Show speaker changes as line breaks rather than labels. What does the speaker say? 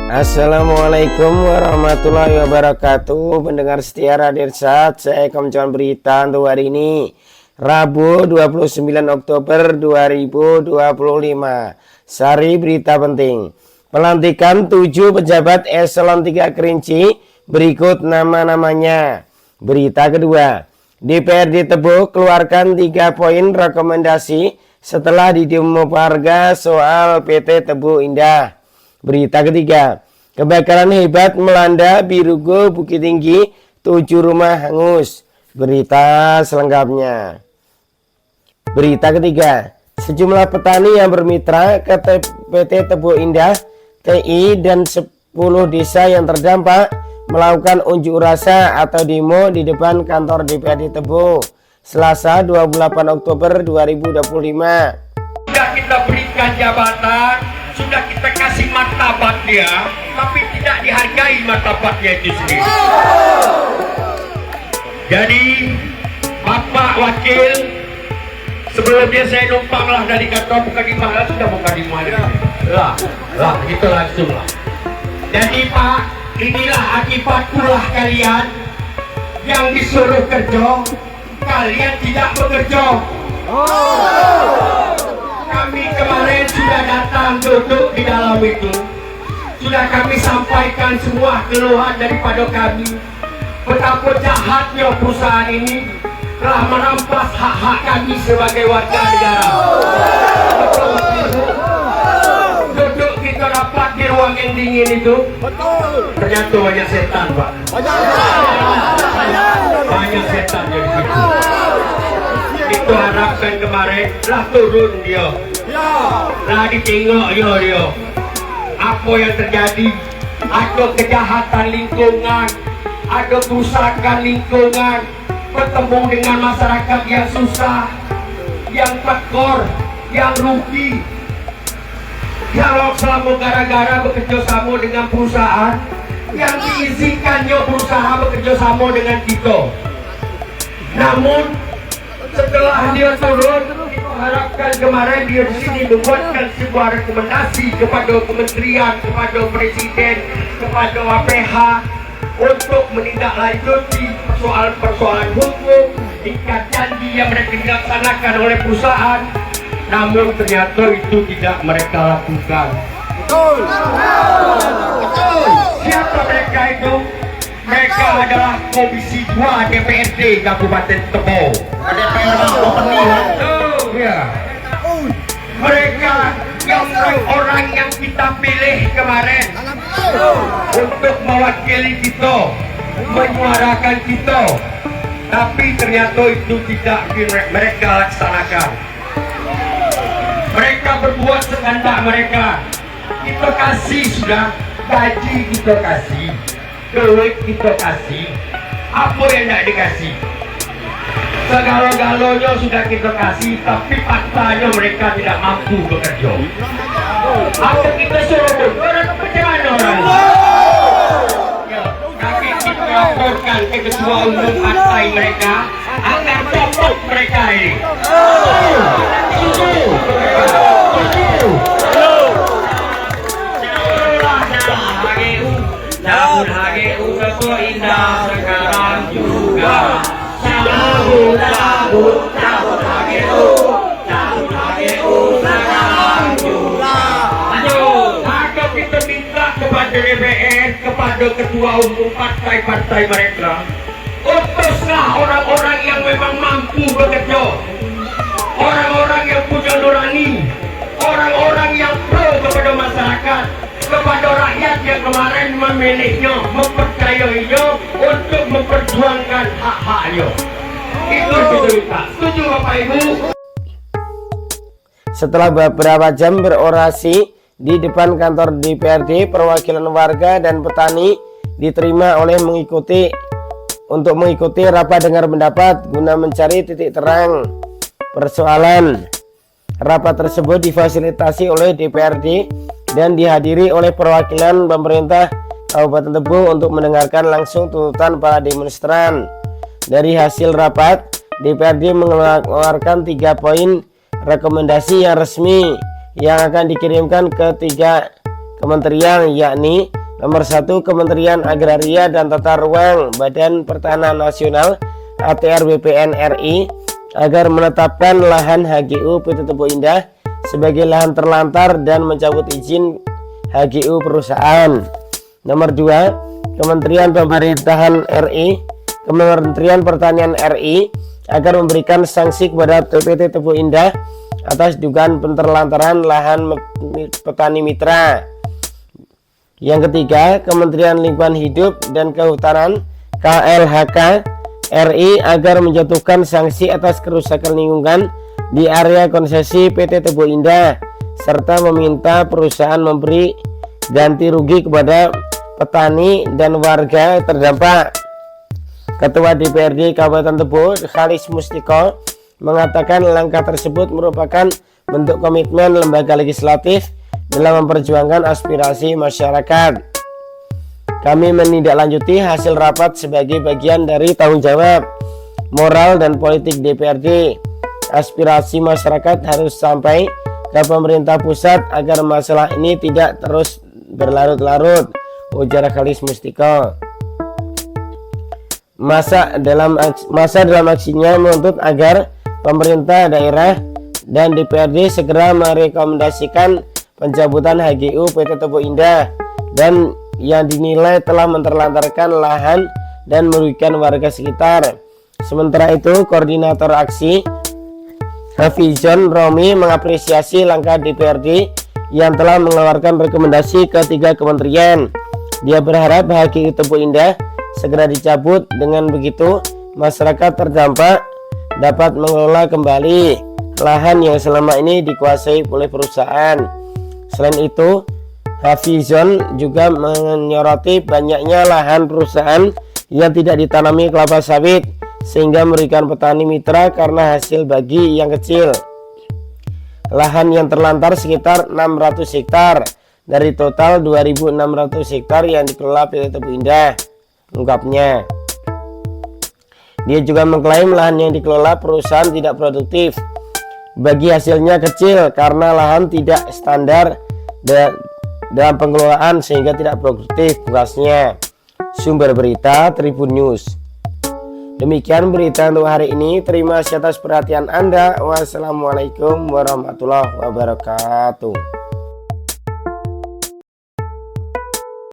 Assalamualaikum warahmatullahi wabarakatuh. Pendengar setia Radio Irsad, saya Komjon Berita untuk hari ini Rabu 29 Oktober 2025. Sari berita penting. Pelantikan 7 pejabat eselon 3 Kerinci, berikut nama-namanya. Berita kedua, DPRD Tebo keluarkan 3 poin rekomendasi setelah didemo warga soal PT Tebo Indah. Berita ketiga, kebakaran hebat melanda Birugo Bukit Tinggi, 7 rumah hangus. Berita selengkapnya. Berita ketiga, sejumlah petani yang bermitra ke PT Tebo Indah TI dan 10 desa yang terdampak melakukan unjuk rasa atau demo di depan kantor DPRD Tebo Selasa 28 Oktober 2025.
Sudah kita berikan jabatan, sudah kita kasih martabat dia, tapi tidak dihargai martabatnya itu sendiri. Jadi Bapak Wakil, sebelumnya saya numpanglah dari kantor bukan di mana, sudah bukan di mana lah, gitu langsung lah. Jadi Pak, inilah akibat ulah kalian yang disuruh kerja, kalian tidak bekerja. Kami kemarin sudah datang duduk di dalam itu, sudah kami sampaikan semua keluhan daripada kami, betapa jahatnya perusahaan ini telah merampas hak-hak kami sebagai warga negara. Duduk kita rapat di ruang yang dingin itu, ternyata banyak setan Pak, banyak setan jadi situ. Itu harapkan kemarin lah turun dia, lah ditengok dia apa yang terjadi. Ada kejahatan lingkungan, ada kerusakan lingkungan, bertemu dengan masyarakat yang susah, yang tekor, yang rugi. Kalau selama gara-gara bekerja sama dengan perusahaan yang diizinkannya berusaha bekerja sama dengan kita, namun setelah dia turun, kita harapkan kemarin dia di sini membuatkan sebuah rekomendasi kepada kementerian, kepada presiden, kepada APH untuk menindaklanjuti persoalan-persoalan hukum, ikat janji yang mereka dilaksanakan oleh perusahaan, namun ternyata itu tidak mereka lakukan. Betul. Siapa mereka itu? Mereka adalah Komisi 2 DPRD Kabupaten Tebo. Mereka yang orang yang kita pilih kemarin untuk mewakili kita, menyuarakan kita, tapi ternyata itu tidak mereka laksanakan. Mereka berbuat sekehendak mereka. Kita kasih sudah, gaji kita kasih, duit kita kasih, apa yang tidak dikasih? Segala-galanya sudah kita kasih, tapi faktanya mereka tidak mampu bekerja. Apa kita suruh orang kepercayaan orang? Ya, tapi kita laporkan ke ketua umum partai mereka agar copot mereka ini. Cabut HGU Tebo Indah sekarang juga. Cabut HGU sekarang juga. Ayo, maka kita minta kepada DPR, kepada ketua umum partai-partai mereka, utuslah orang-orang yang memang mampu bekerja, orang-orang yang punya nurani, orang-orang yang pro kepada masyarakat, kepada rakyat yang kemarin memilihnya, mempercayainya untuk memperjuangkan hak-haknya. Itu kita. Setuju Bapak Ibu?
Setelah beberapa jam berorasi di depan kantor DPRD, perwakilan warga dan petani diterima untuk mengikuti rapat dengar pendapat guna mencari titik terang persoalan. Rapat tersebut difasilitasi oleh DPRD dan dihadiri oleh perwakilan pemerintah Kabupaten Tebo untuk mendengarkan langsung tuntutan para demonstran. Dari hasil rapat, DPRD mengeluarkan 3 poin rekomendasi yang resmi yang akan dikirimkan ke 3 kementerian, yakni Nomor 1, Kementerian Agraria dan Tata Ruang Badan Pertanahan Nasional ATR BPN RI agar menetapkan lahan HGU PT Tebu Indah sebagai lahan terlantar dan mencabut izin HGU perusahaan. Nomor 2, Kementerian Pemerintahan RI, Kementerian Pertanian RI agar memberikan sanksi kepada PT Tebu Indah atas dugaan penterlantaran lahan petani mitra. Yang ketiga, Kementerian Lingkungan Hidup dan Kehutanan KLHK RI agar menjatuhkan sanksi atas kerusakan lingkungan di area konsesi PT Tebu Indah serta meminta perusahaan memberi ganti rugi kepada petani dan warga terdampak. Ketua DPRD Kabupaten Tebo, Khalis Mustiko, mengatakan langkah tersebut merupakan bentuk komitmen lembaga legislatif dalam memperjuangkan aspirasi masyarakat. Kami menindaklanjuti hasil rapat sebagai bagian dari tanggung jawab moral dan politik DPRD. Aspirasi masyarakat harus sampai ke pemerintah pusat agar masalah ini tidak terus berlarut-larut, ujar Khalis Mustiko. Masa dalam aksinya menuntut agar pemerintah daerah dan DPRD segera merekomendasikan pencabutan HGU PT Tebu Indah dan yang dinilai telah menterlantarkan lahan dan merugikan warga sekitar. Sementara itu, Koordinator Aksi Hafizon Romi mengapresiasi langkah DPRD yang telah mengeluarkan rekomendasi ke 3 kementerian. Dia berharap HGU Tebu Indah segera dicabut, dengan begitu masyarakat terdampak dapat mengelola kembali lahan yang selama ini dikuasai oleh perusahaan. Selain itu, Hafizon juga menyoroti banyaknya lahan perusahaan yang tidak ditanami kelapa sawit sehingga merugikan petani mitra karena hasil bagi yang kecil. Lahan yang terlantar sekitar 600 hektar dari total 2.600 hektar yang dikelola PT Tebu Indah, ungkapnya. Dia juga mengklaim lahan yang dikelola perusahaan tidak produktif, bagi hasilnya kecil karena lahan tidak standar dalam pengelolaan sehingga tidak produktif, tugasnya. Sumber berita Tribun News. Demikian berita untuk hari ini. Terima kasih atas perhatian Anda. Wassalamualaikum warahmatullahi wabarakatuh.